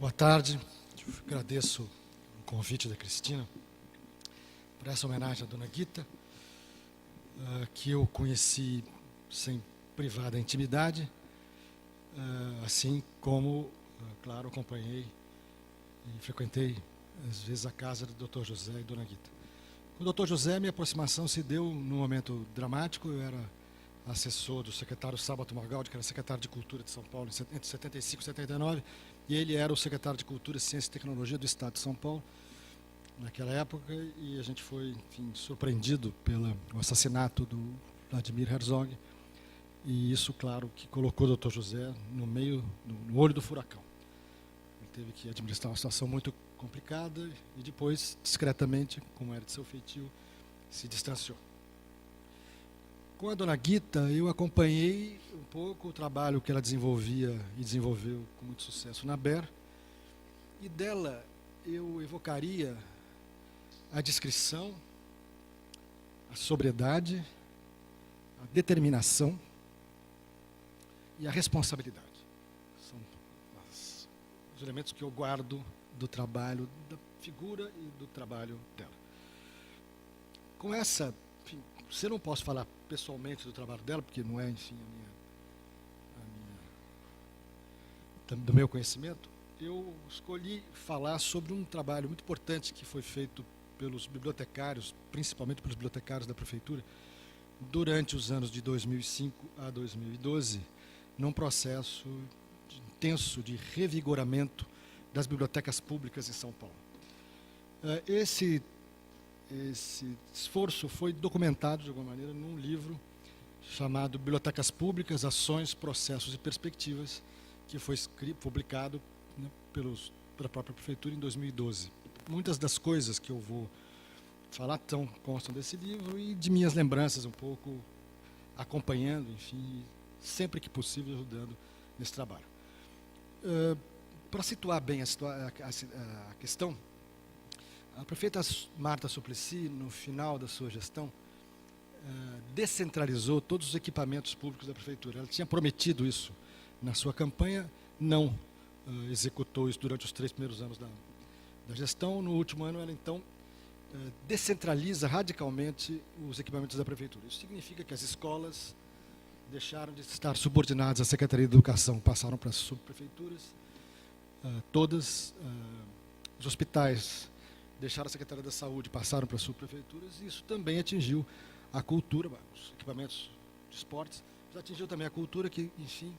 Boa tarde, agradeço o convite da Cristina por essa homenagem à Dona Guita, que eu conheci sem privada intimidade, assim como, claro, acompanhei e frequentei às vezes a casa do Dr. José e Dona Guita. Com o Dr. José, minha aproximação se deu num momento dramático. Eu era assessor do secretário Sábato Magaldi, que era secretário de Cultura de São Paulo entre 75 e 79, e ele era o secretário de Cultura, Ciência e Tecnologia do Estado de São Paulo naquela época, e a gente foi, enfim, surpreendido pelo assassinato do Vladimir Herzog, e isso, claro, que colocou o Dr. José no olho do furacão. Ele teve que administrar uma situação muito complicada e depois, discretamente, como era de seu feitio, se distanciou. Com a Dona Guita, eu acompanhei um pouco o trabalho que ela desenvolvia e desenvolveu com muito sucesso na BER, e dela eu evocaria a discrição, a sobriedade, a determinação e a responsabilidade. São os elementos que eu guardo do trabalho da figura e do trabalho dela. Com essa, enfim, eu não posso falar pessoalmente do trabalho dela, porque não é, enfim, do meu conhecimento. Eu escolhi falar sobre um trabalho muito importante que foi feito pelos bibliotecários, principalmente pelos bibliotecários da prefeitura, durante os anos de 2005 a 2012, num processo intenso de revigoramento das bibliotecas públicas em São Paulo. Esse esforço foi documentado, de alguma maneira, num livro chamado Bibliotecas Públicas, Ações, Processos e Perspectivas, que foi publicado, né, pela própria prefeitura em 2012. Muitas das coisas que eu vou falar constam desse livro e de minhas lembranças um pouco, acompanhando, enfim, sempre que possível ajudando nesse trabalho. Para situar bem a questão, a prefeita Marta Suplicy, no final da sua gestão, descentralizou todos os equipamentos públicos da prefeitura. Ela tinha prometido isso na sua campanha, não executou isso durante os 3 primeiros anos da gestão. No último ano, ela, então, descentraliza radicalmente os equipamentos da prefeitura. Isso significa que as escolas deixaram de estar subordinadas à Secretaria de Educação, passaram para as subprefeituras, todas. Os hospitais deixaram a Secretaria da Saúde, passaram para as subprefeituras, e isso também atingiu a cultura, os equipamentos de esportes, mas atingiu também a cultura, que, enfim,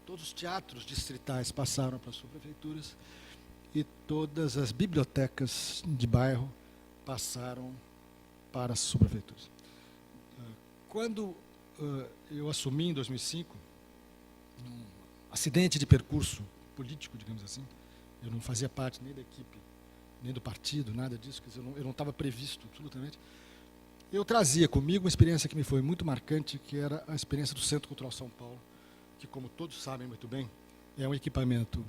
todos os teatros distritais passaram para as subprefeituras e todas as bibliotecas de bairro passaram para as subprefeituras. Quando eu assumi em 2005, num acidente de percurso político, digamos assim, eu não fazia parte nem da equipe, nem do partido, nada disso, quer dizer, eu não estava previsto absolutamente. Eu trazia comigo uma experiência que me foi muito marcante, que era a experiência do Centro Cultural São Paulo, que, como todos sabem muito bem, é um equipamento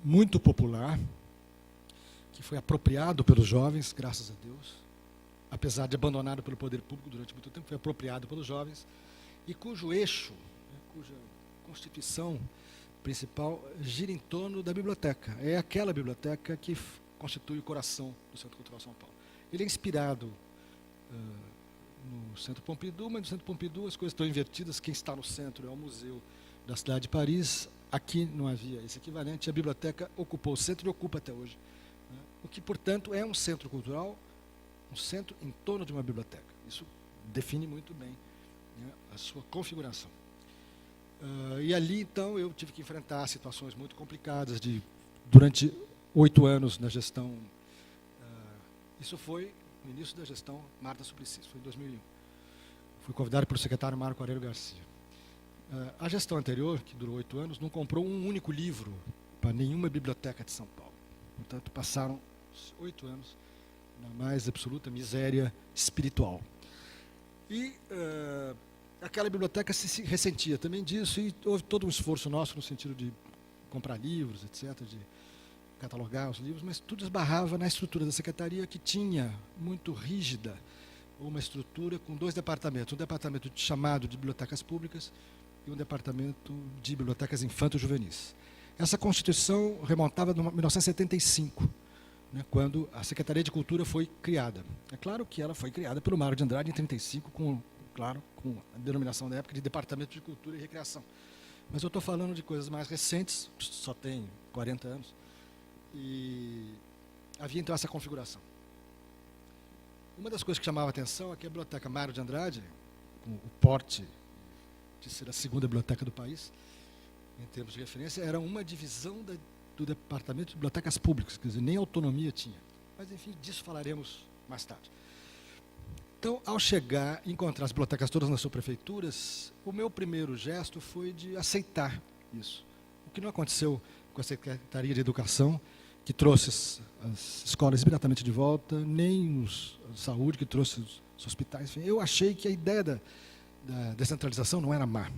muito popular, que foi apropriado pelos jovens, graças a Deus, apesar de abandonado pelo poder público durante muito tempo, foi apropriado pelos jovens, e cujo eixo, cuja constituição principal gira em torno da biblioteca. É aquela biblioteca que constitui o coração do Centro Cultural São Paulo. Ele é inspirado no Centro Pompidou, mas no Centro Pompidou as coisas estão invertidas. Quem está no centro é o Museu da cidade de Paris. Aqui não havia esse equivalente. A biblioteca ocupou o centro e ocupa até hoje, né? O que, portanto, é um centro cultural, um centro em torno de uma biblioteca. Isso define muito bem, né, a sua configuração. E ali, então, eu tive que enfrentar situações muito complicadas durante 8 anos na gestão. Isso foi no início da gestão Marta Suplicy, foi em 2001. Fui convidado pelo secretário Marco Aurélio Garcia. A gestão anterior, que durou 8 anos, não comprou um único livro para nenhuma biblioteca de São Paulo. Portanto, passaram 8 anos na mais absoluta miséria espiritual. E aquela biblioteca se ressentia também disso, e houve todo um esforço nosso no sentido de comprar livros, etc., de catalogar os livros, mas tudo esbarrava na estrutura da secretaria, que tinha muito rígida uma estrutura com 2 departamentos, um departamento chamado de bibliotecas públicas e um departamento de bibliotecas infanto-juvenis. Essa Constituição remontava de 1975, né, quando a Secretaria de Cultura foi criada. É claro que ela foi criada pelo Mário de Andrade em 1935, com a denominação da época de Departamento de Cultura e Recreação. Mas eu estou falando de coisas mais recentes, só tem 40 anos, e havia então essa configuração. Uma das coisas que chamava a atenção é que a Biblioteca Mário de Andrade, com o porte de ser a segunda biblioteca do país, em termos de referência, era uma divisão do Departamento de Bibliotecas Públicas, quer dizer, nem autonomia tinha. Mas, enfim, disso falaremos mais tarde. Então, ao chegar e encontrar as bibliotecas todas nas subprefeituras, o meu primeiro gesto foi de aceitar isso. O que não aconteceu com a Secretaria de Educação, que trouxe as escolas imediatamente de volta, nem a saúde, que trouxe os hospitais. Enfim, eu achei que a ideia da descentralização não era má.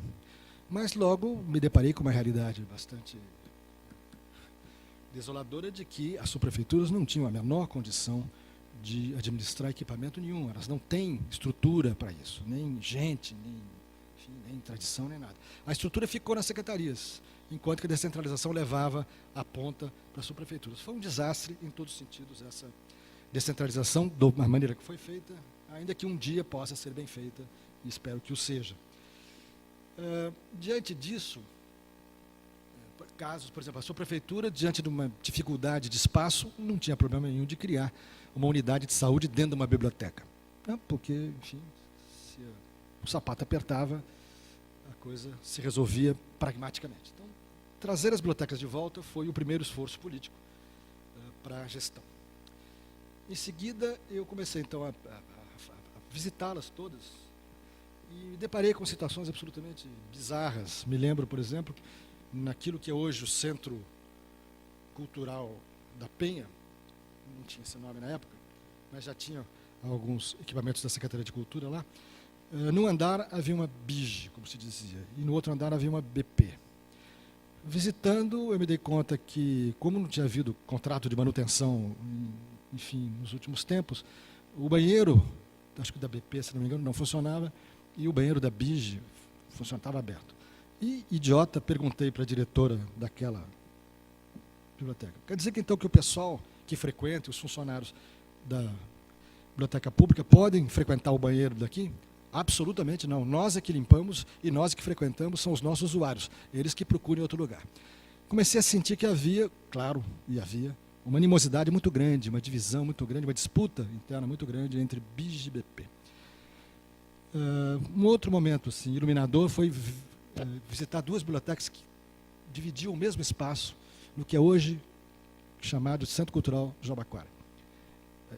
Mas logo me deparei com uma realidade bastante desoladora de que as subprefeituras não tinham a menor condição de administrar equipamento nenhum. Elas não têm estrutura para isso, nem gente, nem tradição, nem nada. A estrutura ficou nas secretarias, enquanto que a descentralização levava a ponta para as subprefeituras. Foi um desastre em todos os sentidos essa descentralização, da maneira que foi feita, ainda que um dia possa ser bem feita, e espero que o seja. Diante disso, casos, por exemplo, a subprefeitura, diante de uma dificuldade de espaço, não tinha problema nenhum de criar uma unidade de saúde dentro de uma biblioteca. Porque, enfim, se o sapato apertava, a coisa se resolvia pragmaticamente. Então, trazer as bibliotecas de volta foi o primeiro esforço político para a gestão. Em seguida, eu comecei, então, a visitá-las todas e me deparei com situações absolutamente bizarras. Me lembro, por exemplo, naquilo que é hoje o Centro Cultural da Penha, não tinha esse nome na época, mas já tinha alguns equipamentos da Secretaria de Cultura lá. No andar havia uma BIGE, como se dizia, e no outro andar havia uma BP. Visitando, eu me dei conta que, como não tinha havido contrato de manutenção, enfim, nos últimos tempos, o banheiro, acho que da BP, se não me engano, não funcionava, e o banheiro da BIGE estava aberto. E, idiota, perguntei para a diretora daquela biblioteca. Quer dizer que, então, que o pessoal que frequenta, os funcionários da biblioteca pública, podem frequentar o banheiro daqui? Absolutamente não. Nós é que limpamos e nós que frequentamos são os nossos usuários. Eles que procurem outro lugar. Comecei a sentir que havia, claro, e havia, uma animosidade muito grande, uma divisão muito grande, uma disputa interna muito grande entre BIGE e BP. Um outro momento assim, iluminador foi visitar duas bibliotecas que dividiam o mesmo espaço no que é hoje chamado Centro Cultural Jabaquara.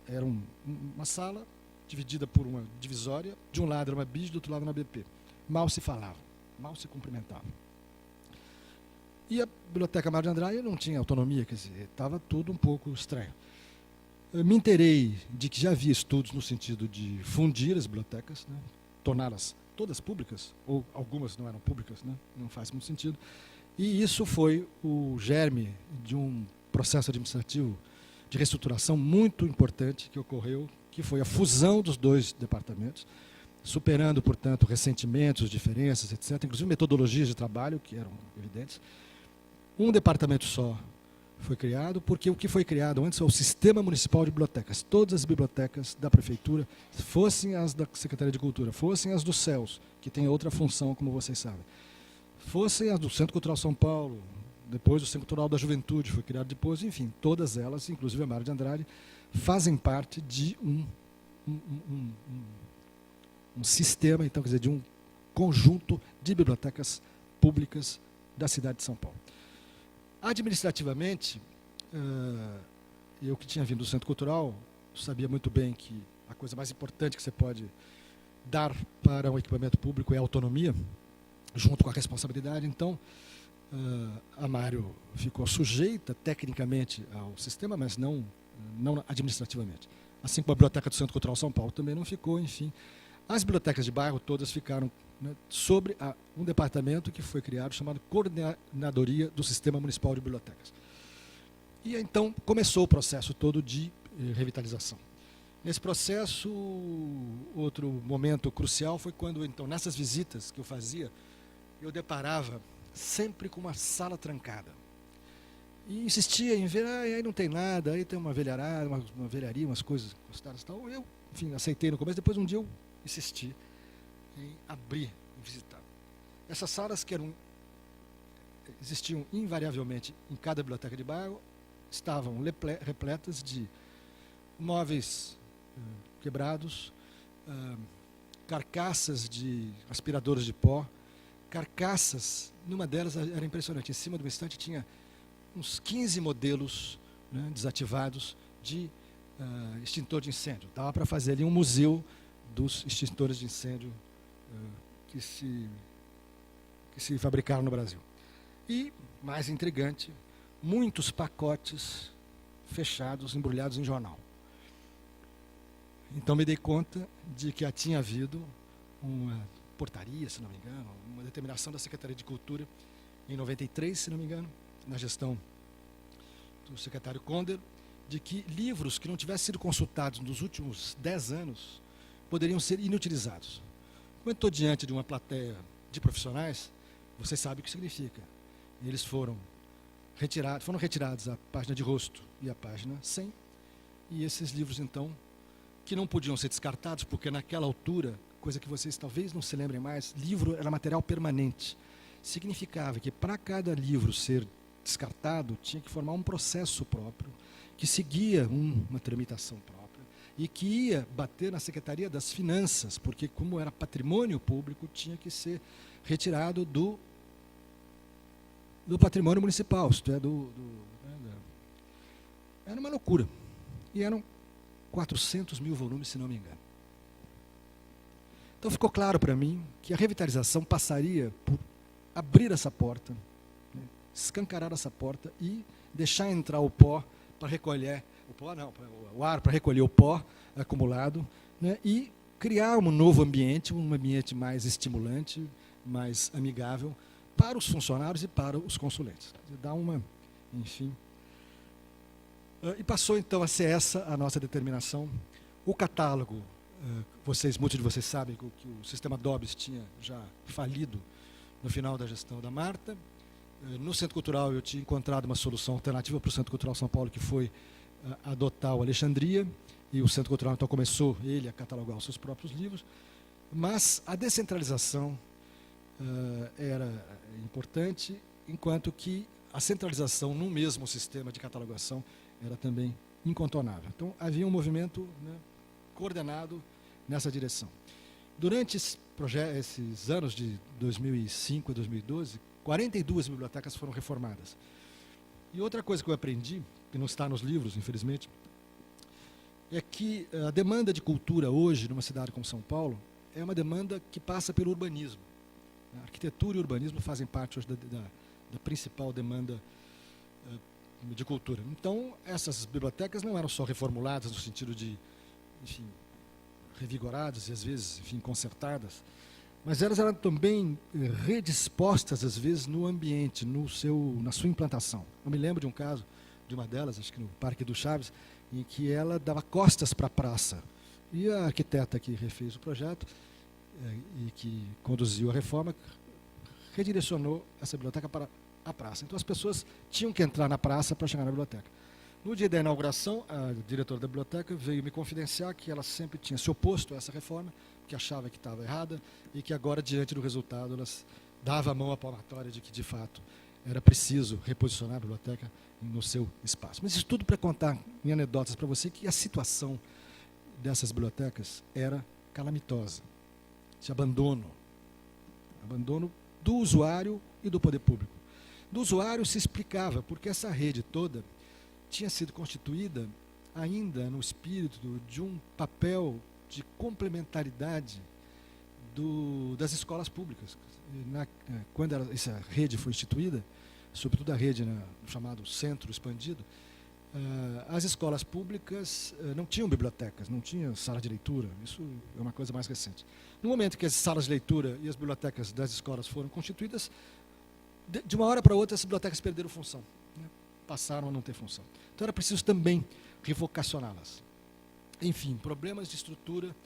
Era uma sala dividida por uma divisória, de um lado era uma BIGE, do outro lado uma BP. Mal se falava, mal se cumprimentavam. E a Biblioteca Mário de Andrade não tinha autonomia, quer dizer, estava tudo um pouco estranho. Eu me inteirei de que já havia estudos no sentido de fundir as bibliotecas, né, torná-las todas públicas, ou algumas não eram públicas, né, não faz muito sentido. E isso foi o germe de um processo administrativo de reestruturação muito importante que ocorreu, que foi a fusão dos dois departamentos, superando, portanto, ressentimentos, diferenças, etc., inclusive metodologias de trabalho que eram evidentes. Um departamento só foi criado, porque o que foi criado antes é o Sistema Municipal de Bibliotecas. Todas as bibliotecas da Prefeitura, fossem as da Secretaria de Cultura, fossem as dos CELS, que tem outra função, como vocês sabem, fossem as do Centro Cultural São Paulo, depois o Centro Cultural da Juventude, foi criado depois, enfim, todas elas, inclusive a Mário de Andrade, fazem parte de um sistema, então, quer dizer, de um conjunto de bibliotecas públicas da cidade de São Paulo. Administrativamente, eu que tinha vindo do Centro Cultural, sabia muito bem que a coisa mais importante que você pode dar para um equipamento público é a autonomia, junto com a responsabilidade. Então, a Mário ficou sujeita tecnicamente ao sistema, mas não administrativamente. Assim como a Biblioteca do Centro Cultural São Paulo também não ficou, enfim. As bibliotecas de bairro todas ficaram, né, sobre um departamento que foi criado chamado Coordenadoria do Sistema Municipal de Bibliotecas. E então começou o processo todo de revitalização. Nesse processo, outro momento crucial foi quando, então, nessas visitas que eu fazia, eu deparava sempre com uma sala trancada. E insistia em ver, aí não tem nada, aí tem uma velharada, uma velharia, umas coisas encostadas e tal. Eu, enfim, aceitei no começo, depois um dia eu insisti em abrir, em visitar. Essas salas que existiam invariavelmente em cada biblioteca de bairro, estavam repletas de móveis quebrados, carcaças de aspiradores de pó, carcaças, numa delas era impressionante, em cima do estante tinha uns 15 modelos, né, desativados de extintor de incêndio. Dava para fazer ali um museu dos extintores de incêndio que se fabricaram no Brasil. E, mais intrigante, muitos pacotes fechados, embrulhados em jornal. Então me dei conta de que tinha havido uma portaria, se não me engano, uma determinação da Secretaria de Cultura, em 93, se não me engano, na gestão do secretário Conder, de que livros que não tivessem sido consultados nos últimos 10 anos poderiam ser inutilizados. Quando estou diante de uma plateia de profissionais, vocês sabem o que significa. Eles foram retirados a página de rosto e a página 100, e esses livros, então, que não podiam ser descartados, porque naquela altura, coisa que vocês talvez não se lembrem mais, livro era material permanente. Significava que para cada livro ser descartado, tinha que formar um processo próprio, que seguia uma tramitação própria, e que ia bater na Secretaria das Finanças, porque como era patrimônio público, tinha que ser retirado do patrimônio municipal, isto é, era uma loucura. E eram 400 mil volumes, se não me engano. Então ficou claro para mim que a revitalização passaria por abrir essa porta, né, escancarar essa porta e deixar entrar o pó para recolher, o ar para recolher o pó acumulado, né, e criar um novo ambiente, um ambiente mais estimulante, mais amigável para os funcionários e para os consulentes. Dá enfim. E passou então a ser essa a nossa determinação. O catálogo, muitos de vocês sabem que o sistema DOBS tinha já falido no final da gestão da Marta. No Centro Cultural eu tinha encontrado uma solução alternativa para o Centro Cultural São Paulo, que foi adotar o Alexandria, e o Centro Cultural então começou ele a catalogar os seus próprios livros, mas a descentralização era importante, enquanto que a centralização no mesmo sistema de catalogação era também incontornável. Então havia um movimento, né, coordenado nessa direção. Durante esses anos de 2005 a 2012, 42 bibliotecas foram reformadas. E outra coisa que eu aprendi, que não está nos livros, infelizmente, é que a demanda de cultura hoje, numa cidade como São Paulo, é uma demanda que passa pelo urbanismo. A arquitetura e o urbanismo fazem parte hoje da principal demanda de cultura. Então, essas bibliotecas não eram só reformuladas no sentido de, enfim, revigoradas e às vezes, enfim, consertadas, mas elas eram também redispostas, às vezes, no ambiente, na sua implantação. Eu me lembro de um caso, de uma delas, acho que no Parque do Chaves, em que ela dava costas para a praça. E a arquiteta que refez o projeto e que conduziu a reforma redirecionou essa biblioteca para a praça. Então as pessoas tinham que entrar na praça para chegar na biblioteca. No dia da inauguração, a diretora da biblioteca veio me confidenciar que ela sempre tinha se oposto a essa reforma, que achava que estava errada, e que agora, diante do resultado, ela dava a mão à palmatória de que, de fato, era preciso reposicionar a biblioteca no seu espaço. Mas isso tudo para contar em anedotas para você que a situação dessas bibliotecas era calamitosa. De abandono do usuário e do poder público. Do usuário se explicava, porque essa rede toda tinha sido constituída ainda no espírito de um papel de complementaridade das escolas públicas. Quando essa rede foi instituída, sobretudo a rede chamado Centro Expandido, as escolas públicas não tinham bibliotecas, não tinham sala de leitura. Isso é uma coisa mais recente. No momento que as salas de leitura e as bibliotecas das escolas foram constituídas, de uma hora para outra, essas bibliotecas perderam função, né? Passaram a não ter função. Então era preciso também revocacioná-las. Enfim, problemas de estrutura,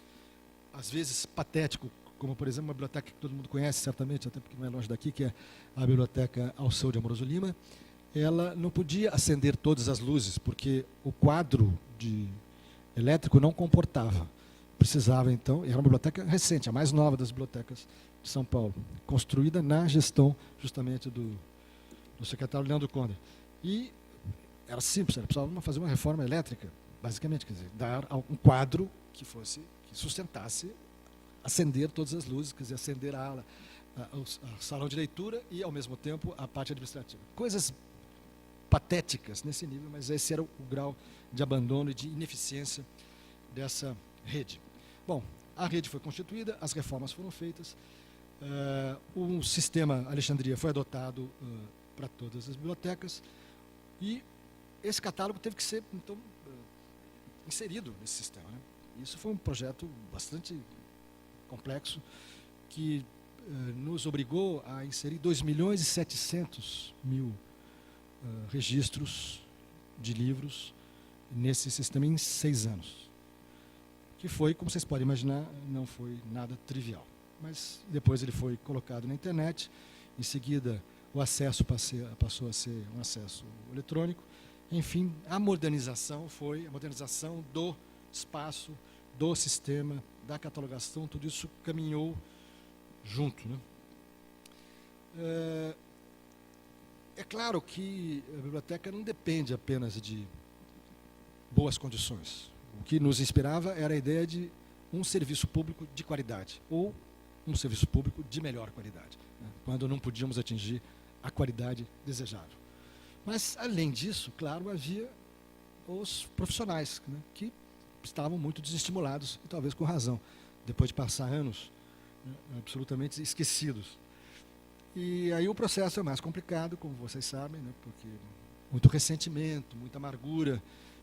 às vezes patético, como, por exemplo, uma biblioteca que todo mundo conhece, certamente, até porque não é longe daqui, que é a Biblioteca Alceu de Amoroso Lima, ela não podia acender todas as luzes, porque o quadro elétrico não comportava. Precisava, então, era uma biblioteca recente, a mais nova das bibliotecas de São Paulo, construída na gestão, justamente, do secretário Leandro Conde. E era simples, ela precisava fazer uma reforma elétrica, basicamente, quer dizer, dar um quadro que sustentasse acender todas as luzes, quer dizer, acender a salão de leitura e, ao mesmo tempo, a parte administrativa. Coisas patéticas nesse nível, mas esse era o grau de abandono e de ineficiência dessa rede. Bom, a rede foi constituída, as reformas foram feitas, o sistema Alexandria foi adotado para todas as bibliotecas e esse catálogo teve que ser, então, inserido nesse sistema, né? Isso foi um projeto bastante complexo que nos obrigou a inserir 2.700.000 registros de livros nesse sistema em 6 anos. Que foi, como vocês podem imaginar, não foi nada trivial. Mas depois ele foi colocado na internet, em seguida o acesso passou a ser um acesso eletrônico. Enfim, a modernização foi a modernização do espaço, do sistema, da catalogação, tudo isso caminhou junto, né? É claro que a biblioteca não depende apenas de boas condições. O que nos inspirava era a ideia de um serviço público de qualidade, ou um serviço público de melhor qualidade, né, quando não podíamos atingir a qualidade desejável. Mas, além disso, claro, havia os profissionais, né, que estavam muito desestimulados, e talvez com razão, depois de passar anos, né, absolutamente esquecidos. E aí o processo é mais complicado, como vocês sabem, né, porque muito ressentimento, muita amargura,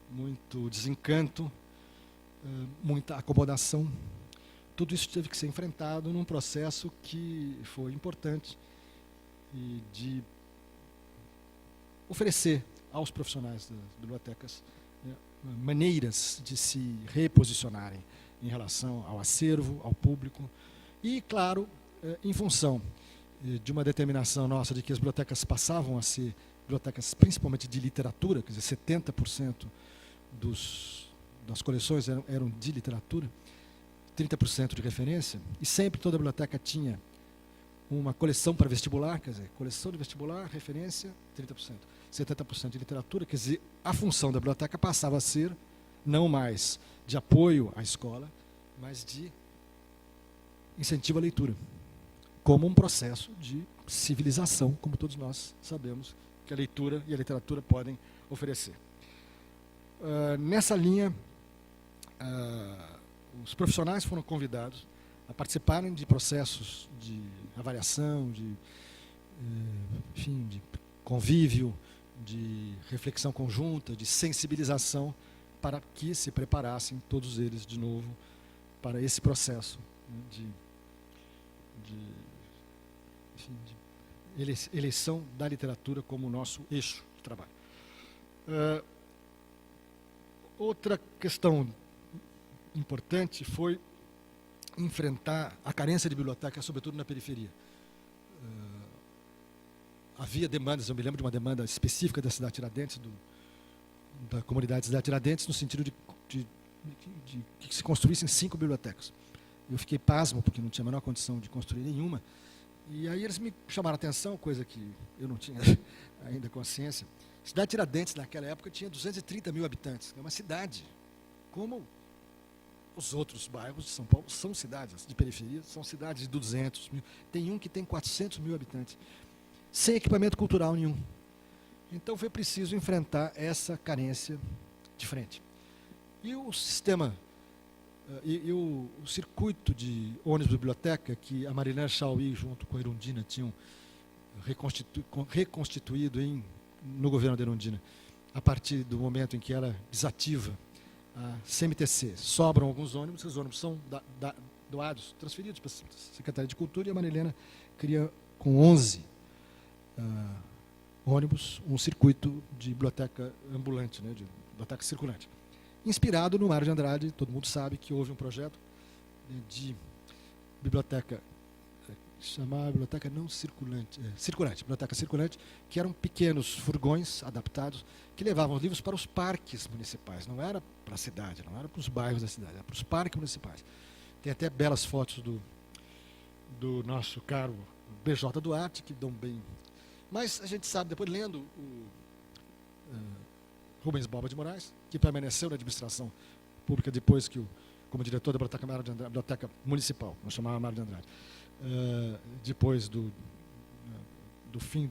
muito desencanto, muita acomodação. Tudo isso teve que ser enfrentado num processo que foi importante e de oferecer aos profissionais das bibliotecas, né, maneiras de se reposicionarem em relação ao acervo, ao público e, claro, em função de uma determinação nossa de que as bibliotecas passavam a ser bibliotecas principalmente de literatura, quer dizer, 70% das coleções eram de literatura, 30% de referência, e sempre toda a biblioteca tinha uma coleção para vestibular, quer dizer, coleção de vestibular, referência, 30%, 70% de literatura, quer dizer, a função da biblioteca passava a ser não mais de apoio à escola, mas de incentivo à leitura, como um processo de civilização, como todos nós sabemos que a leitura e a literatura podem oferecer. Nessa linha, os profissionais foram convidados a participarem de processos de avaliação, enfim, de convívio, de reflexão conjunta, de sensibilização, para que se preparassem todos eles de novo para esse processo, né, de eleição da literatura como nosso eixo de trabalho. Outra questão importante foi enfrentar a carência de biblioteca, sobretudo na periferia. Havia demandas, eu me lembro de uma demanda específica da cidade de Tiradentes, da comunidade cidade de Tiradentes, no sentido de que se construíssem 5 bibliotecas. Eu fiquei pasmo, porque não tinha a menor condição de construir nenhuma. E aí eles me chamaram a atenção, coisa que eu não tinha ainda consciência. A cidade de Tiradentes, naquela época, tinha 230.000 habitantes. É uma cidade. Como os outros bairros de São Paulo são cidades de periferia, são cidades de 200.000. Tem um que tem 400.000 habitantes, sem equipamento cultural nenhum. Então foi preciso enfrentar essa carência de frente. E o sistema, o circuito de ônibus-biblioteca, que a Marilene Chauí, junto com a Erundina, tinham reconstituído no governo da Erundina, a partir do momento em que ela desativa a CMTC. Sobram alguns ônibus, esses ônibus são doados, transferidos para a Secretaria de Cultura, e a Marilena cria, com 11 ônibus, um circuito de biblioteca ambulante, né, de biblioteca circulante. Inspirado no Mário de Andrade, todo mundo sabe que houve um projeto de biblioteca chamava biblioteca não circulante, circulante, biblioteca circulante, que eram pequenos furgões adaptados que levavam os livros para os parques municipais. Não era para a cidade, não era para os bairros da cidade, era para os parques municipais. Tem até belas fotos do nosso caro BJ Duarte, que dão bem. Mas a gente sabe, depois lendo o Rubens Balba de Moraes, que permaneceu na administração pública depois que, como diretor da Biblioteca Municipal, nós chamávamos Mário de Andrade, depois do fim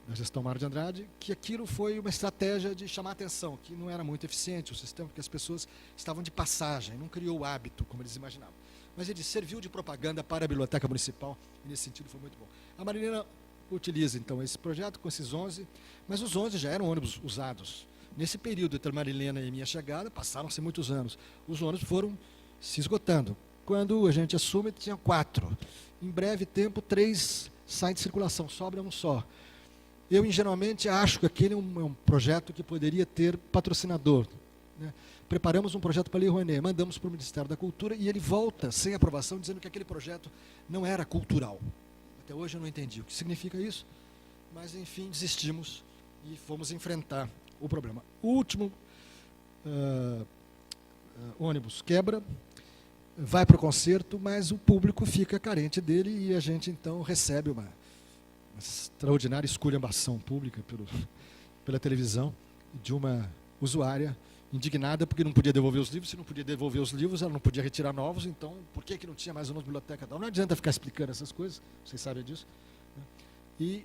da gestão Mário de Andrade, que aquilo foi uma estratégia de chamar a atenção, que não era muito eficiente o sistema, porque as pessoas estavam de passagem, não criou o hábito, como eles imaginavam. Mas ele serviu de propaganda para a Biblioteca Municipal, e nesse sentido foi muito bom. A Marilena utiliza, então, esse projeto com esses 11, mas os 11 já eram ônibus usados. Nesse período entre a Marilena e minha chegada, passaram-se muitos anos. Os ônibus foram se esgotando. Quando a gente assume, tinha 4. Em breve tempo, 3 saem de circulação, sobra um só. Eu, ingenuamente, acho que aquele é um projeto que poderia ter patrocinador, né? Preparamos um projeto para a Lei Rouanet, mandamos para o Ministério da Cultura e ele volta, sem aprovação, dizendo que aquele projeto não era cultural. Até hoje eu não entendi o que significa isso, mas, enfim, desistimos e fomos enfrentar o problema. O último ônibus quebra, vai para o concerto, mas o público fica carente dele e a gente, então, recebe uma extraordinária esculhambação pública pela televisão de uma usuária indignada porque não podia devolver os livros. Se não podia devolver os livros, ela não podia retirar novos, então por que não tinha mais uma biblioteca? Não adianta ficar explicando essas coisas, vocês sabem disso, né? E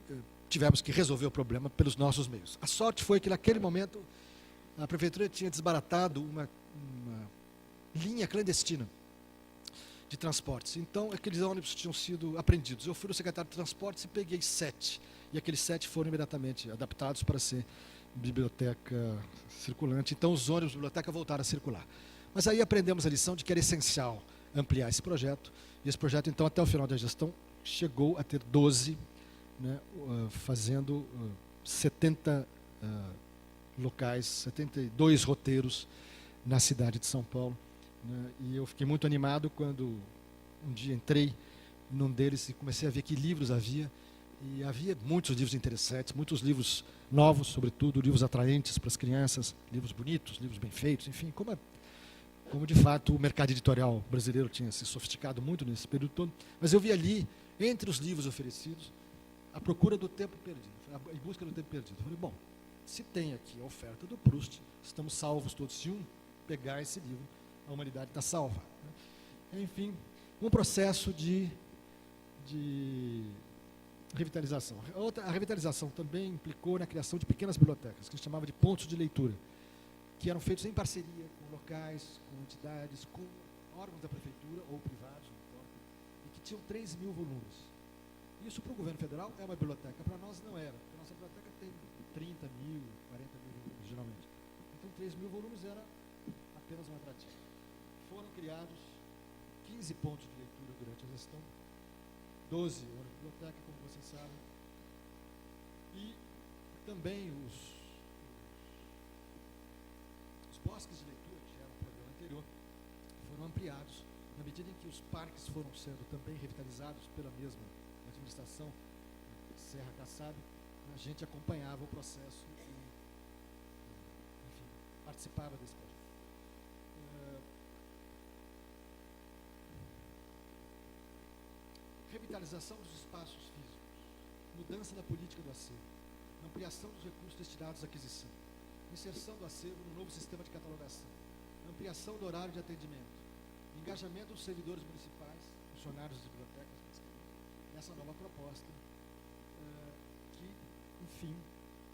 tivemos que resolver o problema pelos nossos meios. A sorte foi que, naquele momento, a prefeitura tinha desbaratado uma linha clandestina de transportes. Então, aqueles ônibus tinham sido apreendidos. Eu fui no secretário de Transportes e peguei 7. E aqueles 7 foram imediatamente adaptados para ser biblioteca circulante. Então, os ônibus da biblioteca voltaram a circular. Mas aí aprendemos a lição de que era essencial ampliar esse projeto. E esse projeto, então, até o final da gestão, chegou a ter 12, né, fazendo 70 locais, 72 roteiros na cidade de São Paulo. Né, e eu fiquei muito animado quando um dia entrei num deles e comecei a ver que livros havia. E havia muitos livros interessantes, muitos livros novos, sobretudo, livros atraentes para as crianças, livros bonitos, livros bem feitos, enfim, como de fato o mercado editorial brasileiro tinha se sofisticado muito nesse período todo. Mas eu vi ali, entre os livros oferecidos, A Procura do Tempo Perdido, Em Busca do Tempo Perdido. Eu falei, bom, se tem aqui a oferta do Proust, estamos salvos todos. Se um pegar esse livro, a humanidade está salva. Enfim, um processo de revitalização. A revitalização também implicou na criação de pequenas bibliotecas, que se chamava de pontos de leitura, que eram feitos em parceria com locais, com entidades, com órgãos da prefeitura ou privados, não importa, e que tinham 3.000 volumes. Isso para o governo federal é uma biblioteca, para nós não era, porque a nossa biblioteca tem 30.000, 40.000 volumes, geralmente. Então, 3.000 volumes era apenas um atrativo. Foram criados 15 pontos de leitura durante a gestão, 12 horas de biblioteca, como vocês sabem, e também os bosques de leitura, que já era um programa anterior, foram ampliados, na medida em que os parques foram sendo também revitalizados pela mesma administração, Serra Kassab. A gente acompanhava o processo e, enfim, participava desse projeto. Revitalização dos espaços físicos, mudança da política do acervo, ampliação dos recursos destinados à aquisição, inserção do acervo no novo sistema de catalogação, ampliação do horário de atendimento, engajamento dos servidores municipais, funcionários das bibliotecas, nessa nova proposta, que, enfim,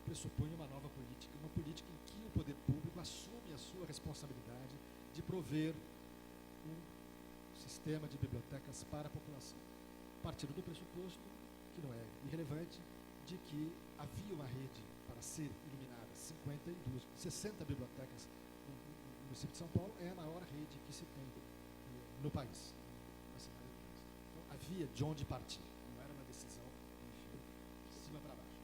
pressupõe uma nova política, uma política em que o poder público assume a sua responsabilidade de prover um sistema de bibliotecas para a população, partindo do pressuposto, que não é irrelevante, de que havia uma rede para ser iluminada, 60 bibliotecas no município de São Paulo, é a maior rede que se tem no país. Então, havia de onde partir, não era uma decisão, enfim, de cima para baixo.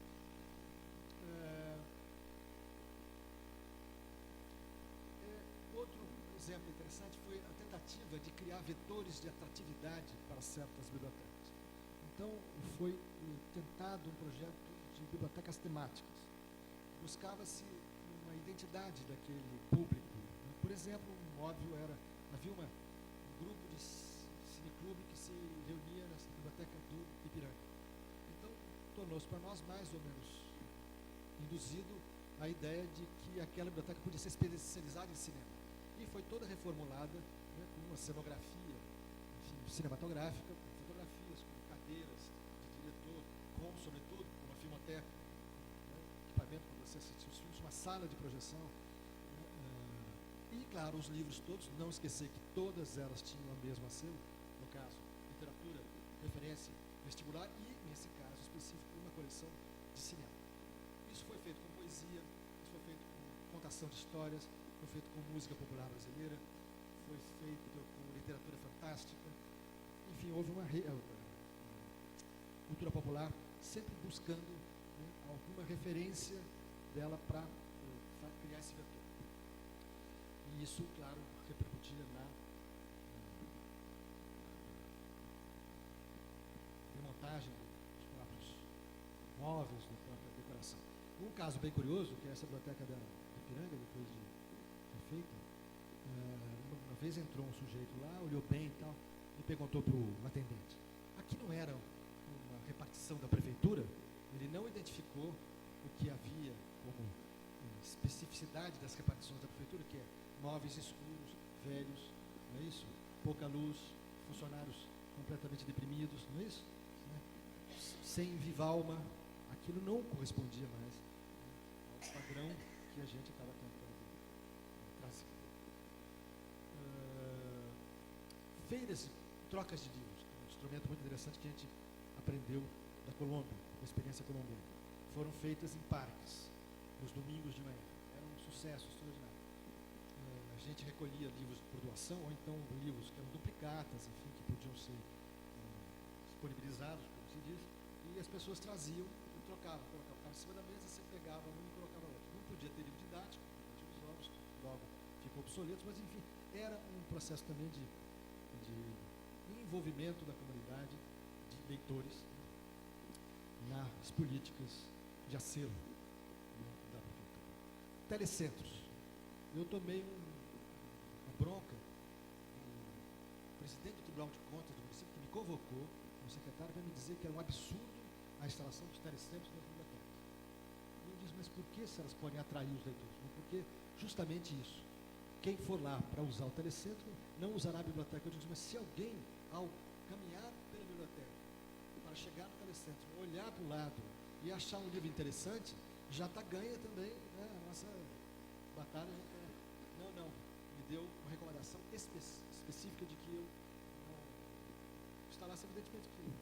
Outro exemplo interessante foi a tentativa de criar vetores de atratividade para certas bibliotecas. então foi tentado um projeto de bibliotecas temáticas. Buscava-se uma identidade daquele público. Por exemplo, um óbvio era, havia um grupo de cineclube que se reunia na biblioteca do Ipiranga. Então, tornou-se para nós mais ou menos induzido a ideia de que aquela biblioteca podia ser especializada em cinema. E foi toda reformulada, né, com uma cenografia, enfim, cinematográfica, com fotografias, com cadeiras de diretor, com, sobretudo, uma filmoteca, né, equipamento para você assistir os filmes, uma sala de projeção. E, claro, os livros todos, não esquecer que todas elas tinham a mesma selo, no caso, literatura, referência vestibular e, nesse caso específico, uma coleção de cinema. Isso foi feito com poesia, isso foi feito com contação de histórias, foi feito com música popular brasileira, foi feito com literatura fantástica. Enfim, houve uma cultura popular sempre buscando, né, alguma referência dela para criar esse vetor. E isso, claro, repercutia na montagem dos próprios móveis, da própria decoração. Um caso bem curioso, que é essa biblioteca da Ipiranga, depois de ser feita, uma vez entrou um sujeito lá, olhou bem e tal, e perguntou para o atendente. Aqui não era uma repartição da prefeitura? Ele não identificou o que havia como especificidade das repartições da prefeitura, que é móveis escuros, velhos, não é isso? Pouca luz, funcionários completamente deprimidos, não é isso? Sem viva alma, aquilo não correspondia mais, né, ao padrão que a gente estava tentando trazer. Feiras, trocas de livros, um instrumento muito interessante que a gente aprendeu da Colômbia, da experiência colombiana. Foram feitas em parques, nos domingos de manhã. Era um sucesso extraordinário. A gente recolhia livros por doação, ou então livros que eram duplicatas, enfim, que podiam ser disponibilizados, como se diz, e as pessoas traziam e trocavam, colocavam em cima da mesa, você pegava um e colocava outro. Não podia ter livro didático, os novos logo ficou obsoletos, mas enfim, era um processo também de envolvimento da comunidade, de leitores, né, nas políticas de acelo, né, da prefeitura. Telecentros. Eu tomei uma bronca do presidente do Tribunal de Contas do município, que me convocou, o secretário, para me dizer que era um absurdo a instalação dos telecentros nas bibliotecas. E eu disse, mas por que se elas podem atrair os leitores? Porque justamente isso. Quem for lá para usar o telecentro não usará a biblioteca. Eu disse, mas se alguém, ao caminhar pela biblioteca, para chegar no telecentro, olhar para o lado e achar um livro interessante, já está ganha também, né, a nossa batalha. Não, me deu uma recomendação específica de que eu não instalasse, evidentemente que eu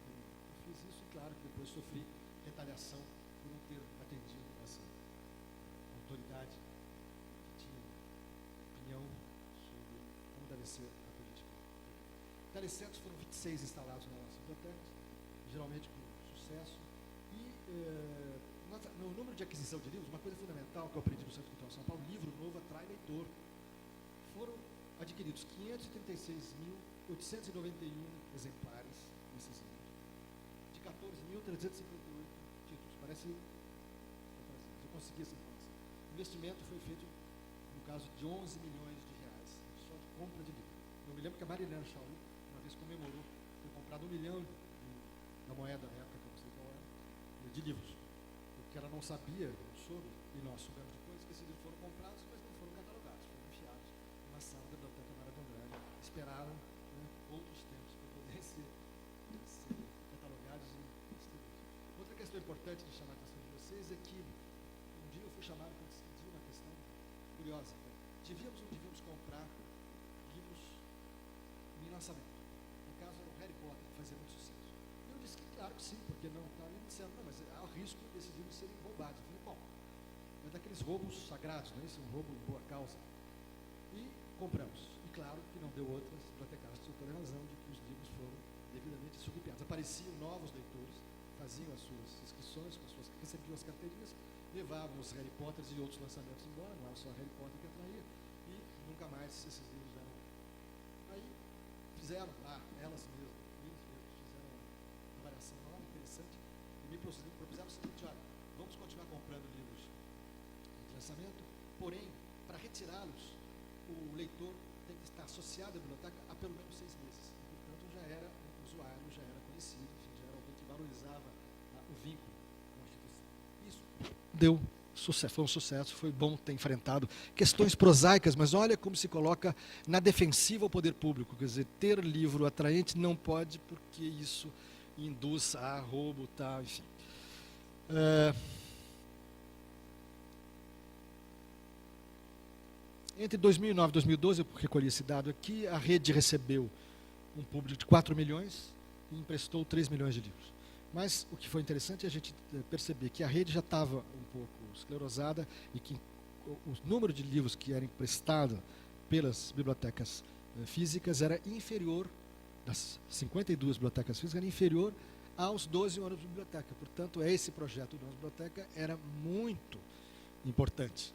fiz isso, e claro que depois sofri retaliação por não ter atendido essa autoridade que tinha opinião sobre como deve ser a política. Telecentros foram 26 instalados nas nossas bibliotecas, geralmente com sucesso, e no número de aquisição de livros, uma coisa fundamental que eu aprendi no Centro Cultural de São Paulo, livro novo atrai leitor. Foram adquiridos 536.891 exemplares desses livros, de 14.358 títulos. Parece eu consegui essa informação. O investimento foi feito, no caso, de 11 milhões de reais, só de compra de livro. Eu me lembro que a Marilena Chauri, uma vez comemorou, ter comprado 1 milhão da moeda na época, que eu não sei qual era, de livros. Porque ela não sabia, não soube, e nós soubemos depois que esses livros foram comprados, mas não foram catalogados, foram enfiados na sala da Biblioteca Mário de Andrade. Esperaram, né, outros tempos para poderem ser catalogados e distribuídos. Outra questão importante de chamar a atenção de vocês é que um dia eu fui chamado para discutir uma questão curiosa. Devíamos ou não devíamos comprar livros em lançamento? No caso era o Harry Potter, que fazia muito sucesso. Eu disse que claro que sim, porque não estava me dizendo, não, mas há o risco desses livros serem roubados. Eu falei, bom, é daqueles roubos sagrados, não é isso? Um roubo em boa causa. E compramos. E claro que não deu outras, os bibliotecários tinham toda a razão de que os livros foram devidamente surrupiados. Apareciam novos leitores, faziam as suas inscrições, recebiam as carteirinhas, levavam os Harry Potters e outros lançamentos embora, não era só Harry Potter que atraía, e nunca mais esses livros eram. Aí fizeram lá, eles mesmos fizeram uma avaliação na me propuseram o seguinte: olha, vamos continuar comprando livros de lançamento, porém, para retirá-los, o leitor tem que estar associado à biblioteca há pelo menos 6 meses. E, portanto, já era um usuário, já era conhecido, enfim, já era alguém que valorizava o vínculo com a instituição. Isso deu sucesso, foi um sucesso, foi bom ter enfrentado questões prosaicas, mas olha como se coloca na defensiva o poder público. Quer dizer, ter livro atraente não pode, porque isso induz a roubo, tal, enfim. Entre 2009 e 2012, eu recolhi esse dado aqui, a rede recebeu um público de 4 milhões e emprestou 3 milhões de livros. Mas o que foi interessante é a gente perceber que a rede já estava um pouco esclerosada e que o número de livros que era emprestado pelas bibliotecas físicas era inferior, das 52 bibliotecas físicas, era inferior aos 12 ônibus de biblioteca. Portanto, esse projeto do ônibus de biblioteca era muito importante.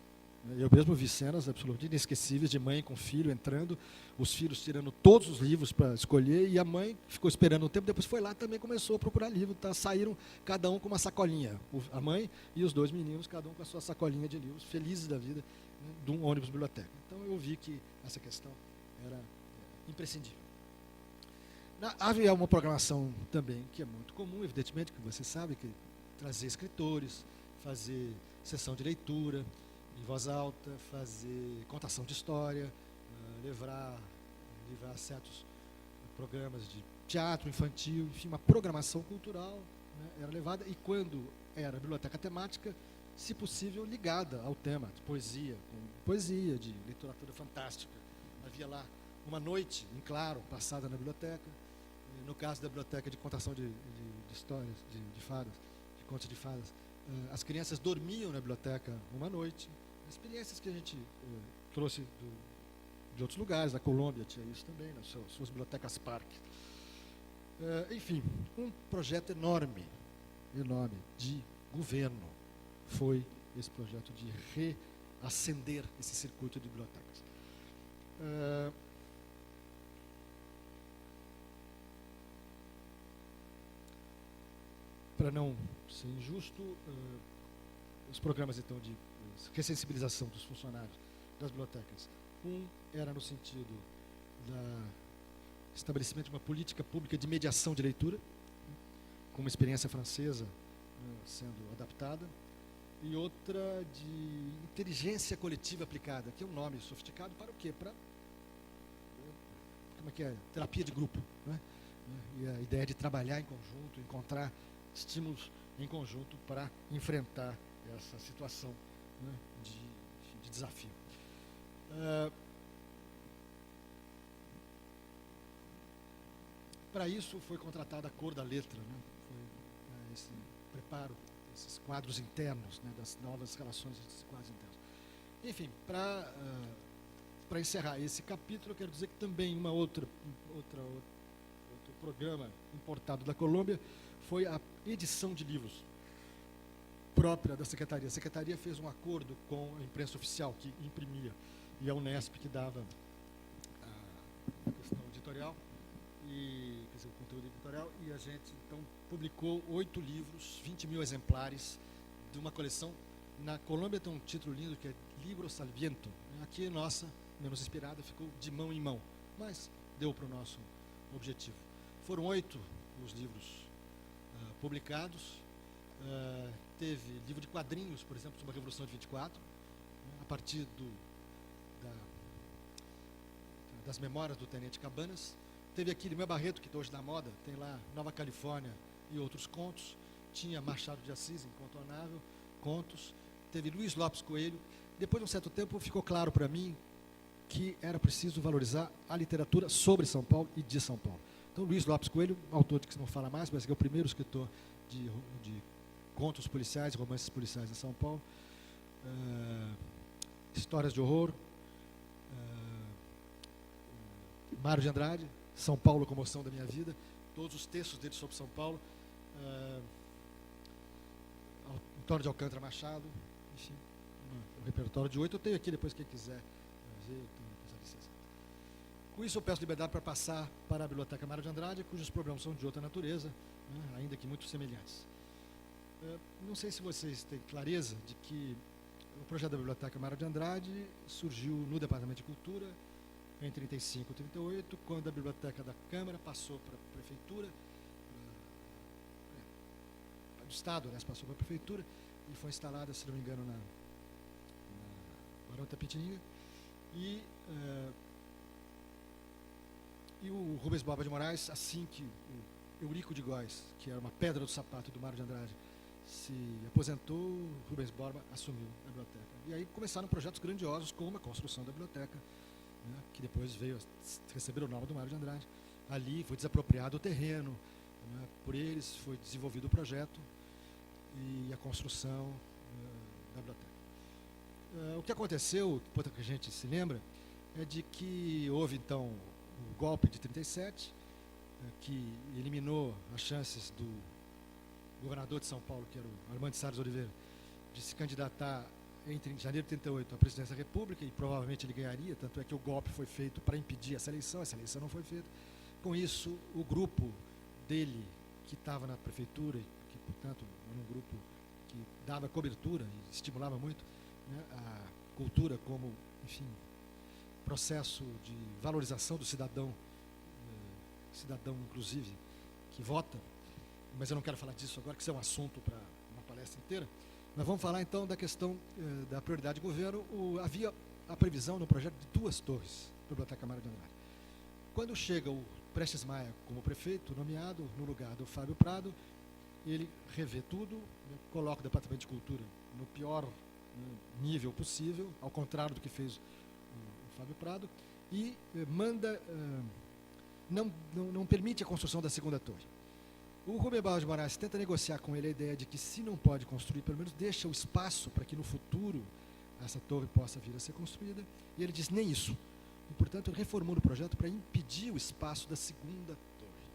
Eu mesmo vi cenas absolutamente inesquecíveis de mãe com filho entrando, os filhos tirando todos os livros para escolher, e a mãe ficou esperando um tempo, depois foi lá também começou a procurar livro, tá? Saíram cada um com uma sacolinha, a mãe e os 2 meninos, cada um com a sua sacolinha de livros, felizes da vida, né, de um ônibus biblioteca. Então eu vi que essa questão era imprescindível. Havia uma programação também que é muito comum, evidentemente, que você sabe, que trazer escritores, fazer sessão de leitura em voz alta, fazer contação de história, levar certos programas de teatro infantil, enfim, uma programação cultural, né, era levada, e quando era biblioteca temática, se possível, ligada ao tema de poesia, com poesia, de literatura fantástica. Havia lá uma noite, em claro, passada na biblioteca, no caso da biblioteca de contação de histórias, de fadas, de contos de fadas, as crianças dormiam na biblioteca uma noite. Experiências que a gente trouxe de outros lugares, da Colômbia tinha isso também, nas suas bibliotecas parque. Enfim, um projeto enorme de governo foi esse projeto de reacender esse circuito de bibliotecas. Para não ser injusto, os programas então de ressensibilização dos funcionários das bibliotecas. Um era no sentido do estabelecimento de uma política pública de mediação de leitura, com uma experiência francesa sendo adaptada, e outra de inteligência coletiva aplicada, que é um nome sofisticado para o quê? Para, como é que é? Terapia de grupo, né? E a ideia de trabalhar em conjunto, encontrar estímulos em conjunto para enfrentar essa situação, né, de desafio. Para isso foi contratada a cor da letra, né, foi esse preparo, esses quadros internos, né, das novas relações desses quadros internos. Enfim, para encerrar esse capítulo, eu quero dizer que também outro programa importado da Colômbia foi a edição de livros própria da Secretaria. A Secretaria fez um acordo com a imprensa oficial, que imprimia, e a Unesp, que dava a questão editorial, quer dizer, o conteúdo editorial, e a gente, então, publicou 8 livros, 20 mil exemplares, de uma coleção. Na Colômbia tem um título lindo, que é Libros al Viento. Aqui, nossa, menos inspirada, ficou de mão em mão, mas deu para o nosso objetivo. Foram 8 os livros publicados. Teve livro de quadrinhos, por exemplo, sobre a Revolução de 24, a partir das memórias do Tenente Cabanas. Teve aqui Lima Barreto, que hoje na moda, tem lá Nova Califórnia e outros contos. Tinha Machado de Assis, Incontornável, contos. Teve Luiz Lopes Coelho. Depois de um certo tempo ficou claro para mim que era preciso valorizar a literatura sobre São Paulo e de São Paulo. Então, Luiz Lopes Coelho, autor de que não fala mais, mas que é o primeiro escritor de contos policiais, romances policiais em São Paulo, histórias de horror, Mário de Andrade, São Paulo, Comoção da Minha Vida, todos os textos dele sobre São Paulo, Antônio de Alcântara Machado, enfim, um repertório de 8, eu tenho aqui depois quem quiser ver, eu tenho depois a licença. Com isso eu peço liberdade para passar para a Biblioteca Mário de Andrade, cujos programas são de outra natureza, né, ainda que muito semelhantes. Não sei se vocês têm clareza de que o projeto da Biblioteca Mário de Andrade surgiu no Departamento de Cultura em 35 e 38, quando a Biblioteca da Câmara passou para a Prefeitura, do Estado, aliás, passou para a Prefeitura, e foi instalada, se não me engano, na Barão Tapetininga, e o Rubens Borba de Moraes, assim que o Eurico de Góes, que era uma pedra do sapato do Mário de Andrade, se aposentou, Rubens Borba assumiu a biblioteca. E aí começaram projetos grandiosos, como a construção da biblioteca, né, que depois veio a receber o nome do Mário de Andrade. Ali foi desapropriado o terreno, né, por eles foi desenvolvido o projeto e a construção da biblioteca. O que aconteceu, depois que a gente se lembra, é de que houve então o golpe de 37, que eliminou as chances do governador de São Paulo, que era o Armando Salles Oliveira, de se candidatar entre janeiro de 38 à presidência da República, e provavelmente ele ganharia, tanto é que o golpe foi feito para impedir essa eleição não foi feita. Com isso, o grupo dele, que estava na prefeitura, que, portanto, era um grupo que dava cobertura e estimulava muito, né, a cultura como, enfim, processo de valorização do cidadão, inclusive, que vota, mas eu não quero falar disso agora, que isso é um assunto para uma palestra inteira. Nós vamos falar então da questão da prioridade do governo. Havia a previsão no projeto de 2 torres para a Biblioteca Mário de Andrade. Quando chega o Prestes Maia como prefeito, nomeado no lugar do Fábio Prado, ele revê tudo, né, coloca o Departamento de Cultura no pior nível possível, ao contrário do que fez o Fábio Prado, e manda, não permite a construção da 2ª torre. O Rubem Borba de Moraes tenta negociar com ele a ideia de que, se não pode construir, pelo menos deixa o espaço para que no futuro essa torre possa vir a ser construída, e ele diz nem isso. E, portanto, ele reformula o projeto para impedir o espaço da 2ª torre.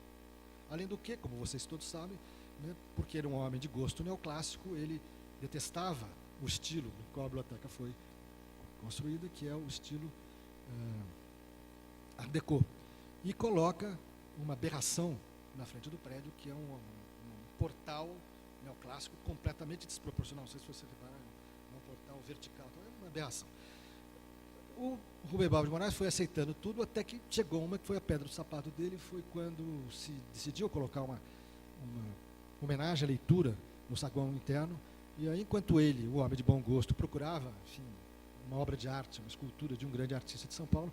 Além do que, como vocês todos sabem, né, porque era um homem de gosto neoclássico, ele detestava o estilo no qual a biblioteca foi construída, que é o estilo Art Deco, e coloca uma aberração na frente do prédio, que é um portal neoclássico completamente desproporcional. Não sei se você reparar, é um portal vertical, então é uma aberração. O Rubem Borba de Moraes foi aceitando tudo, até que chegou uma que foi a pedra do sapato dele, foi quando se decidiu colocar uma homenagem à leitura no saguão interno, e aí, enquanto ele, o homem de bom gosto, procurava, enfim, uma obra de arte, uma escultura de um grande artista de São Paulo,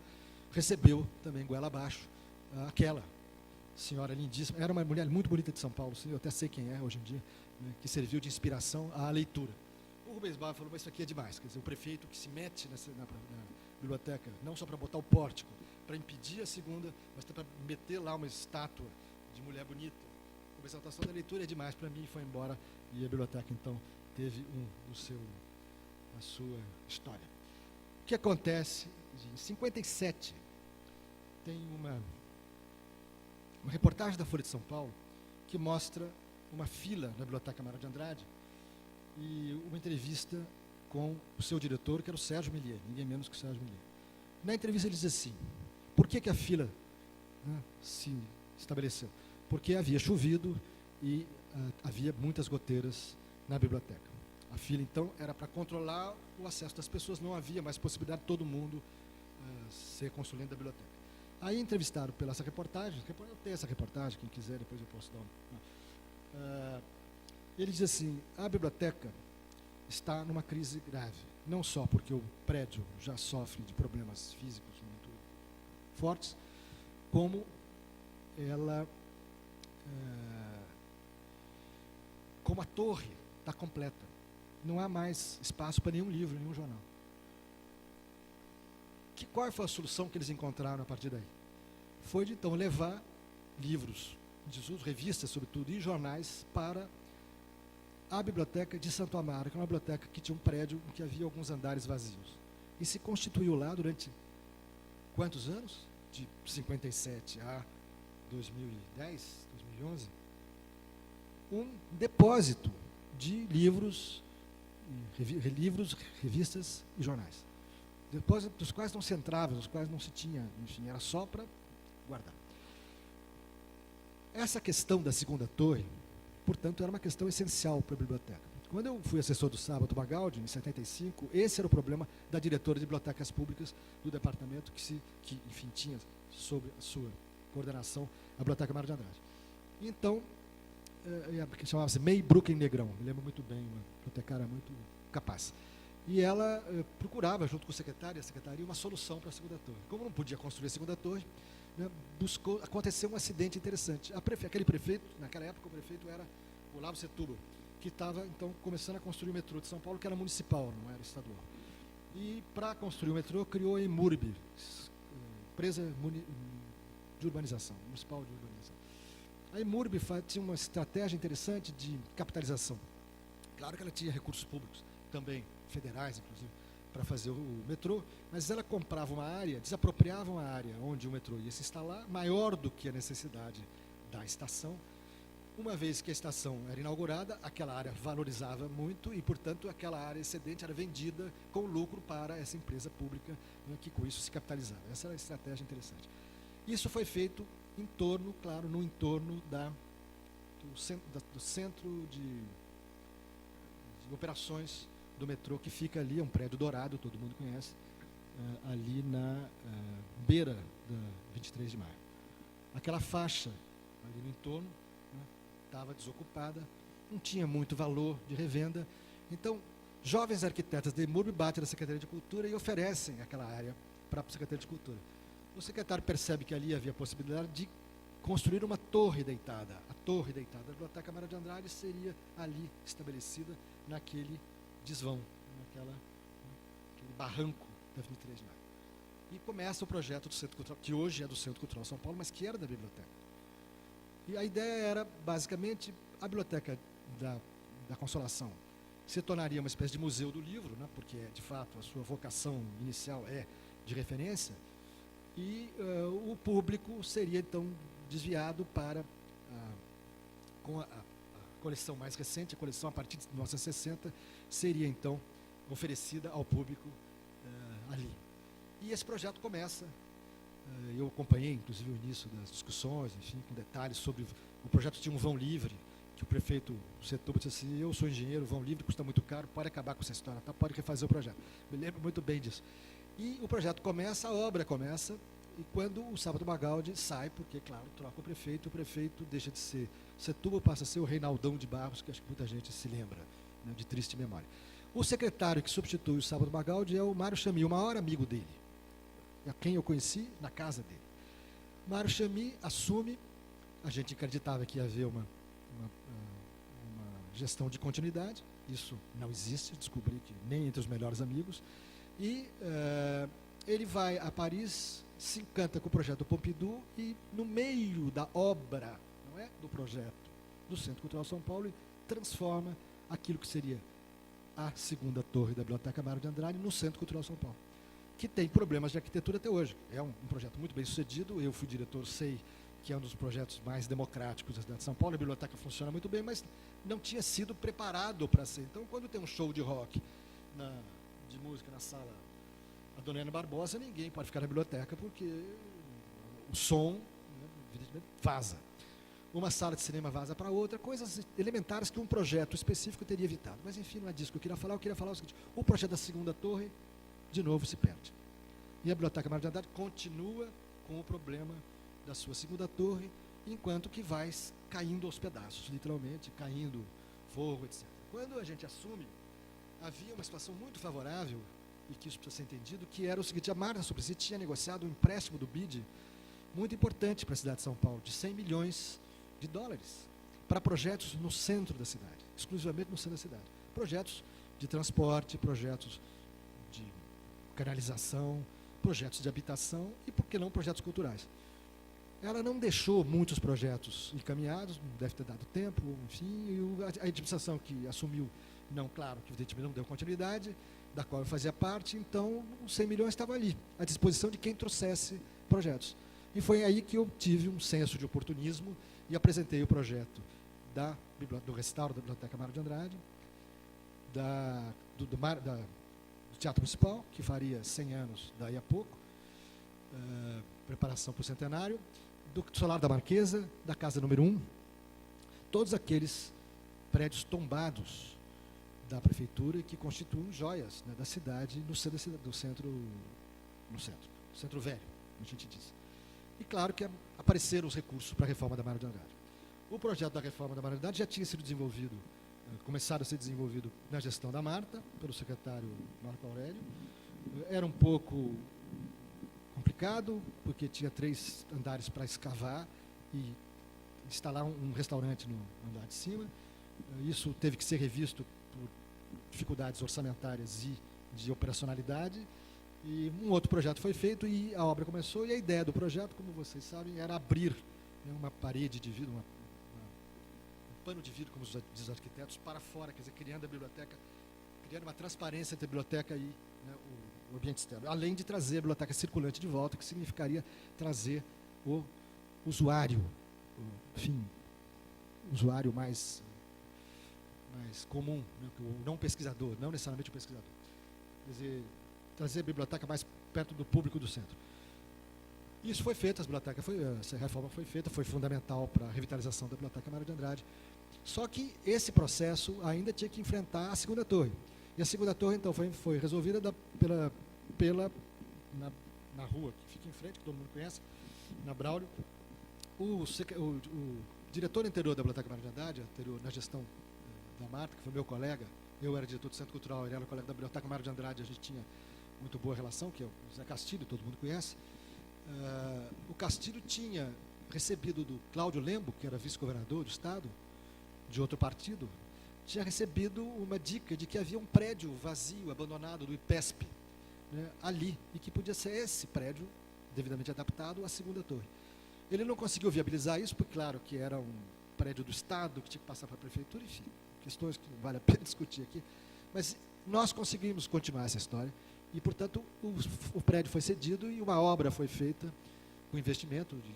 recebeu também goela abaixo aquela senhora lindíssima, era uma mulher muito bonita de São Paulo, eu até sei quem é hoje em dia, né, que serviu de inspiração à leitura. O Rubens Borba falou, mas isso aqui é demais, quer dizer, o prefeito que se mete na biblioteca, não só para botar o pórtico, para impedir a 2ª, mas para meter lá uma estátua de mulher bonita. A exaltação da leitura é demais para mim, e foi embora, e a biblioteca então teve a sua história. O que acontece? Em 57, tem uma reportagem da Folha de São Paulo que mostra uma fila na Biblioteca Mário de Andrade e uma entrevista com o seu diretor, que era o Sérgio Millier, ninguém menos que o Sérgio Millier. Na entrevista ele diz assim, por que a fila, né, se estabeleceu? Porque havia chovido e havia muitas goteiras na biblioteca. A fila, então, era para controlar o acesso das pessoas, não havia mais possibilidade de todo mundo ser consulente da biblioteca. Aí, entrevistado pela essa reportagem, eu tenho essa reportagem, quem quiser, depois eu posso dar ele diz assim, a biblioteca está numa crise grave, não só porque o prédio já sofre de problemas físicos muito fortes, como ela, como a torre está completa, não há mais espaço para nenhum livro, nenhum jornal. Qual foi a solução que eles encontraram a partir daí? Foi de, então, levar livros, revistas, sobretudo, e jornais para a biblioteca de Santo Amaro, que é uma biblioteca que tinha um prédio em que havia alguns andares vazios. E se constituiu lá durante quantos anos? De 57 a 2010, 2011, um depósito de livros, revistas e jornais. Depósitos dos quais não se entrava, dos quais não se tinha, enfim, era só para guardar. Essa questão da 2ª torre portanto, era uma questão essencial para a biblioteca. Quando eu fui assessor do Sábado Magaldi, em 75, esse era o problema da diretora de bibliotecas públicas do departamento que enfim, tinha sob a sua coordenação a Biblioteca Mário de Andrade. Então, que chamava-se May Brooklyn Negrão, me lembro muito bem, uma bibliotecária muito capaz. E ela procurava, junto com o secretário e a secretaria, uma solução para a segunda torre. Como não podia construir a segunda torre, né, aconteceu um acidente interessante. Aquele prefeito, naquela época o prefeito era Olavo Setúbal, que estava, então, começando a construir o metrô de São Paulo, que era municipal, não era estadual. E, para construir o metrô, criou a EMURB, empresa de urbanização, municipal de urbanização. A EMURB tinha uma estratégia interessante de capitalização. Claro que ela tinha recursos públicos, também federais, inclusive, para fazer o metrô, mas ela comprava uma área, desapropriava uma área onde o metrô ia se instalar, maior do que a necessidade da estação. Uma vez que a estação era inaugurada, aquela área valorizava muito e, portanto, aquela área excedente era vendida com lucro para essa empresa pública, né, que com isso se capitalizava. Essa era a estratégia interessante. Isso foi feito em torno, claro, no entorno do centro de operações do metrô, que fica ali, é um prédio dourado, todo mundo conhece, ali na beira da 23 de maio. Aquela faixa ali no entorno estava desocupada, não tinha muito valor de revenda. Então, jovens arquitetas da EMURB batem na Secretaria de Cultura e oferecem aquela área para a Secretaria de Cultura. O secretário percebe que ali havia a possibilidade de construir uma torre deitada. A torre deitada da Biblioteca Mário de Andrade seria ali estabelecida naquele desvão, naquele barranco da 23 de maio. E começa o projeto do Centro Cultural, que hoje é do Centro Cultural São Paulo, mas que era da biblioteca. E a ideia era, basicamente, a Biblioteca da Consolação se tornaria uma espécie de museu do livro, né, porque, de fato, a sua vocação inicial é de referência, e o público seria, então, desviado para, com a coleção mais recente, a coleção a partir de 1960, seria, então, oferecida ao público ali. E esse projeto começa. Eu acompanhei, inclusive, o início das discussões, enfim, com detalhes sobre o projeto. Tinha um vão livre, que o prefeito Setúbal disse assim: eu sou engenheiro, vão livre custa muito caro, pode acabar com essa história, tá? Pode refazer o projeto. Me lembro muito bem disso. E o projeto começa, a obra começa, e quando o Sábado Magaldi sai, porque, claro, troca o prefeito deixa de ser Setúbal, passa a ser o Reinaldão de Barros, que acho que muita gente se lembra, né, de triste memória. O secretário que substitui o Sábado Magaldi é o Mário Chamy, o maior amigo dele, a quem eu conheci na casa dele. Mário Chamy assume, a gente acreditava que ia haver uma gestão de continuidade, isso não existe, descobri que nem entre os melhores amigos, e ele vai a Paris, se encanta com o projeto do Pompidou e, no meio da obra, não é, do projeto do Centro Cultural São Paulo, transforma aquilo que seria a segunda torre da Biblioteca Mário de Andrade no Centro Cultural São Paulo, que tem problemas de arquitetura até hoje. É um projeto muito bem sucedido, eu fui diretor, sei que é um dos projetos mais democráticos da cidade de São Paulo, a biblioteca funciona muito bem, mas não tinha sido preparado para ser. Então, quando tem um show de rock, de música na sala a Dona Ana Barbosa, ninguém pode ficar na biblioteca, porque o som, né, evidentemente, vaza. Uma sala de cinema vaza para outra, coisas elementares que um projeto específico teria evitado. Mas, enfim, não é disso que eu queria falar o seguinte: o projeto da segunda torre, de novo, se perde. E a Biblioteca Mário de Andrade continua com o problema da sua segunda torre, enquanto que vai caindo aos pedaços, literalmente, caindo fogo, etc. Quando a gente assume, havia uma situação muito favorável, e que isso precisa ser entendido, que era o seguinte: a Marta Suplicy tinha negociado um empréstimo do BID muito importante para a cidade de São Paulo, de 100 milhões de dólares, para projetos no centro da cidade, exclusivamente no centro da cidade. Projetos de transporte, projetos de canalização, projetos de habitação e, por que não, projetos culturais. Ela não deixou muitos projetos encaminhados, não deve ter dado tempo, enfim, e a administração que assumiu, não, claro, que evidentemente não deu continuidade, da qual eu fazia parte, então os 100 milhões estavam ali, à disposição de quem trouxesse projetos. E foi aí que eu tive um senso de oportunismo e apresentei o projeto do restauro da Biblioteca Mário de Andrade, do Teatro Municipal, que faria 100 anos daí a pouco, preparação para o centenário, do Solar da Marquesa, da Casa número 1, todos aqueles prédios tombados da prefeitura que constituem joias, né, da cidade no centro velho, como a gente diz. E claro que apareceram os recursos para a reforma da Mário de Andrade. O projeto da reforma da Mário de Andrade já tinha sido desenvolvido, começado a ser desenvolvido na gestão da Marta, pelo secretário Marco Aurélio. Era um pouco complicado, porque tinha 3 andares para escavar e instalar um restaurante no andar de cima. Isso teve que ser revisto por dificuldades orçamentárias e de operacionalidade. E um outro projeto foi feito e a obra começou. E a ideia do projeto, como vocês sabem, era abrir, né, uma parede de vidro, um pano de vidro, como diz os arquitetos, para fora, quer dizer, criando a biblioteca, criando uma transparência entre a biblioteca e, né, o ambiente externo. Além de trazer a biblioteca circulante de volta, que significaria trazer o usuário, enfim, usuário mais comum, né, o não pesquisador, não necessariamente o pesquisador. Quer dizer, trazer a biblioteca mais perto do público do centro. Isso foi feito, essa reforma foi feita, foi fundamental para a revitalização da Biblioteca Mário de Andrade. Só que esse processo ainda tinha que enfrentar a segunda torre. E a segunda torre, então, foi resolvida na rua que fica em frente, que todo mundo conhece, na Braulio. O diretor anterior da Biblioteca Mário de Andrade, na gestão da Marta, que foi meu colega, eu era diretor do Centro Cultural, ele era colega da Biblioteca Mário de Andrade, a gente tinha muito boa relação, que é o Zé Castilho, todo mundo conhece. O Castilho tinha recebido do Cláudio Lembo, que era vice-governador do estado, de outro partido, tinha recebido uma dica de que havia um prédio vazio, abandonado, do IPESP, né, ali, e que podia ser esse prédio, devidamente adaptado, à segunda torre. Ele não conseguiu viabilizar isso, porque, claro, que era um prédio do estado, que tinha que passar para a prefeitura, enfim, questões que não vale a pena discutir aqui, mas nós conseguimos continuar essa história, e, portanto, o prédio foi cedido e uma obra foi feita com investimento de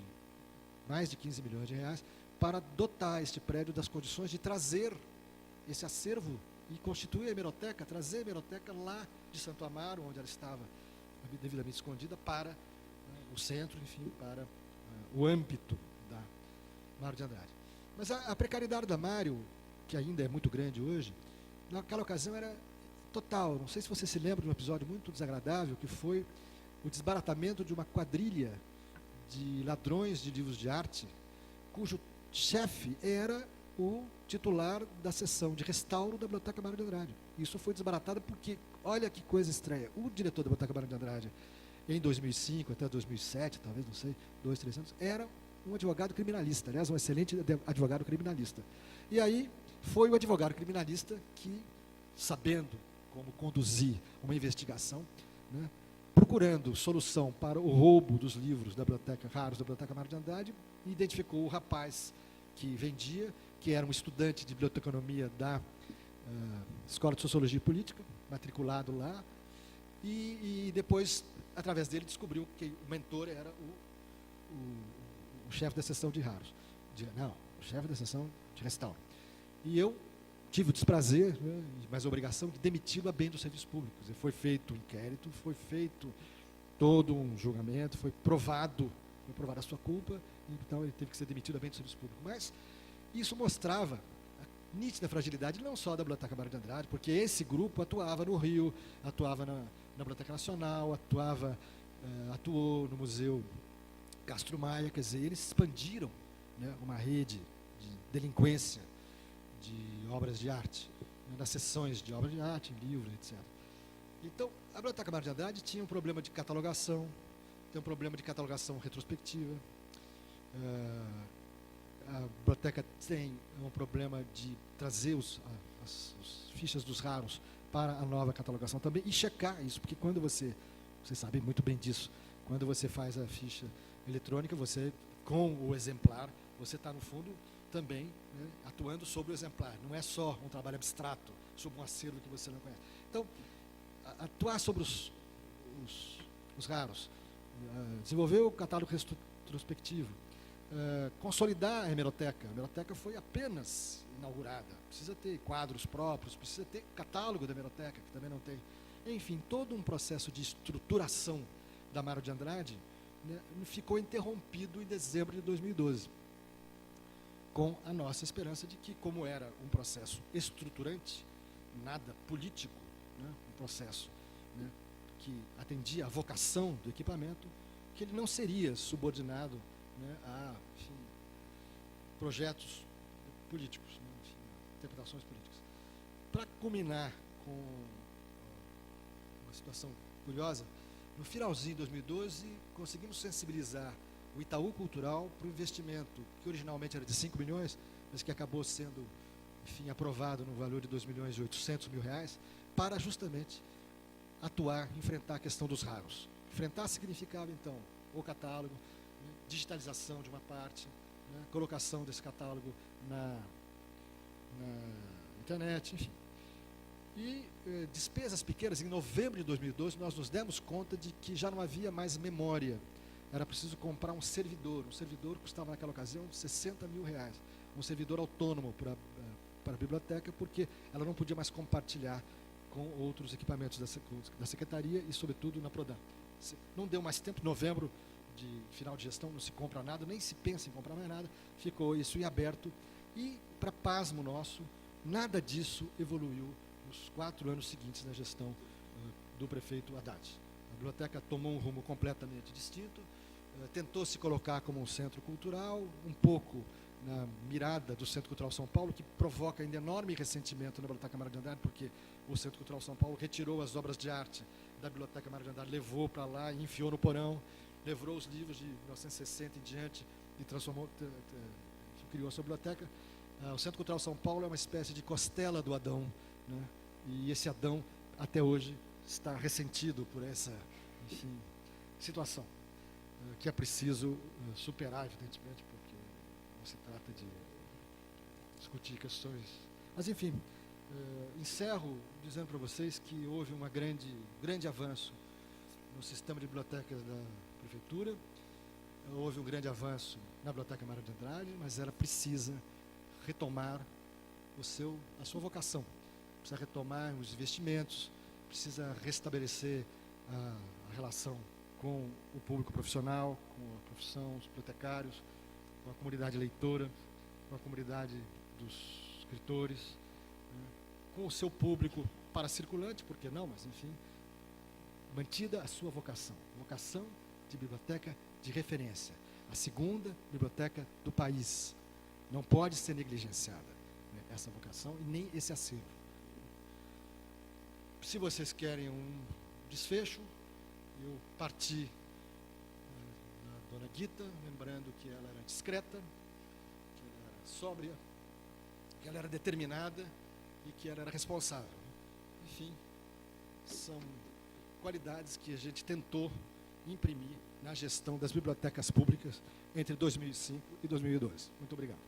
mais de 15 milhões de reais para dotar este prédio das condições de trazer esse acervo e constituir a hemeroteca, trazer a hemeroteca lá de Santo Amaro, onde ela estava devidamente escondida, para o centro, enfim, para o âmbito da Mário de Andrade. Mas a precariedade da Mário, que ainda é muito grande hoje, naquela ocasião era total. Não sei se você se lembra de um episódio muito desagradável, que foi o desbaratamento de uma quadrilha de ladrões de livros de arte, cujo chefe era o titular da seção de restauro da Biblioteca Mário de Andrade. Isso foi desbaratado porque, olha que coisa estranha, o diretor da Biblioteca Mário de Andrade, em 2005 até 2007, talvez, não sei, 2, 3 anos, era um advogado criminalista, aliás, um excelente advogado criminalista. E aí foi o advogado criminalista que, sabendo como conduzir uma investigação, né, procurando solução para o roubo dos livros da biblioteca raros da Biblioteca Mário de Andrade, identificou o rapaz que vendia, que era um estudante de biblioteconomia da Escola de Sociologia e Política, matriculado lá, e depois, através dele, descobriu que o mentor era o chefe da seção de raros. O chefe da seção de restauro. E eu tive o desprazer, né, mas a obrigação de demiti-lo a bem dos serviços públicos. E foi feito um inquérito, foi feito todo um julgamento, foi provada a sua culpa, então ele teve que ser demitido a bem dos serviços públicos. Mas isso mostrava a nítida fragilidade, não só da Biblioteca Mário de Andrade, porque esse grupo atuava no Rio, atuava na Biblioteca Nacional, atuou no Museu Castro Maia, quer dizer, eles expandiram, né, uma rede de delinquência de obras de arte, né, nas seções de obras de arte, livros, etc. Então, a Biblioteca Mário de Andrade tinha um problema de catalogação, tem um problema de catalogação retrospectiva, a biblioteca tem um problema de trazer as fichas dos raros para a nova catalogação também e checar isso, porque quando vocês sabem muito bem disso, quando você faz a ficha eletrônica, você, com o exemplar, você está, no fundo, também, né, atuando sobre o exemplar. Não é só um trabalho abstrato, sobre um acervo que você não conhece. Então, atuar sobre os raros, desenvolver o catálogo retrospectivo, consolidar a hemeroteca. A hemeroteca foi apenas inaugurada. Precisa ter quadros próprios, precisa ter catálogo da hemeroteca, que também não tem. Enfim, todo um processo de estruturação da Mário de Andrade, né, ficou interrompido em dezembro de 2012. com a nossa esperança de que, como era um processo estruturante, nada político, né, um processo, né, que atendia à vocação do equipamento, que ele não seria subordinado, né, a, enfim, projetos políticos, né, enfim, interpretações políticas. Para culminar com uma situação curiosa, no finalzinho de 2012, conseguimos sensibilizar o Itaú Cultural para o investimento, que originalmente era de 5 milhões, mas que acabou sendo, enfim, aprovado no valor de 2.800.000 reais, para justamente atuar, enfrentar a questão dos raros. Enfrentar significava, então, o catálogo, né, digitalização de uma parte, né, colocação desse catálogo na internet, enfim. E despesas pequenas. Em novembro de 2012, nós nos demos conta de que já não havia mais memória. Era preciso comprar um servidor. Um servidor custava, naquela ocasião, 60 mil reais. Um servidor autônomo para a biblioteca, porque ela não podia mais compartilhar com outros equipamentos da Secretaria e, sobretudo, na Prodan. Não deu mais tempo. Novembro, de final de gestão, não se compra nada, nem se pensa em comprar mais nada. Ficou isso em aberto. E, para pasmo nosso, nada disso evoluiu nos 4 anos seguintes da gestão do prefeito Haddad. A biblioteca tomou um rumo completamente distinto, tentou se colocar como um centro cultural, um pouco na mirada do Centro Cultural São Paulo, que provoca ainda enorme ressentimento na Biblioteca Mário de Andrade, porque o Centro Cultural São Paulo retirou as obras de arte da Biblioteca Mário de Andrade, levou para lá e enfiou no porão, levou os livros de 1960 em diante e transformou, criou a sua biblioteca. O Centro Cultural São Paulo é uma espécie de costela do Adão, né? E esse Adão, até hoje, está ressentido por essa, enfim, situação, que é preciso superar, evidentemente, porque não se trata de discutir questões. Mas, enfim, encerro dizendo para vocês que houve um grande avanço no sistema de bibliotecas da Prefeitura, houve um grande avanço na Biblioteca Mário de Andrade, mas ela precisa retomar a sua vocação, precisa retomar os investimentos, precisa restabelecer a relação com o público profissional, com a profissão, os bibliotecários, com a comunidade leitora, com a comunidade dos escritores, né, com o seu público paracirculante, por que não, mas enfim, mantida a sua vocação de biblioteca de referência, a segunda biblioteca do país. Não pode ser negligenciada, né, essa vocação e nem esse acervo. Se vocês querem um desfecho, eu parti da dona Guita, lembrando que ela era discreta, que ela era sóbria, que ela era determinada e que ela era responsável. Enfim, são qualidades que a gente tentou imprimir na gestão das bibliotecas públicas entre 2005 e 2012. Muito obrigado.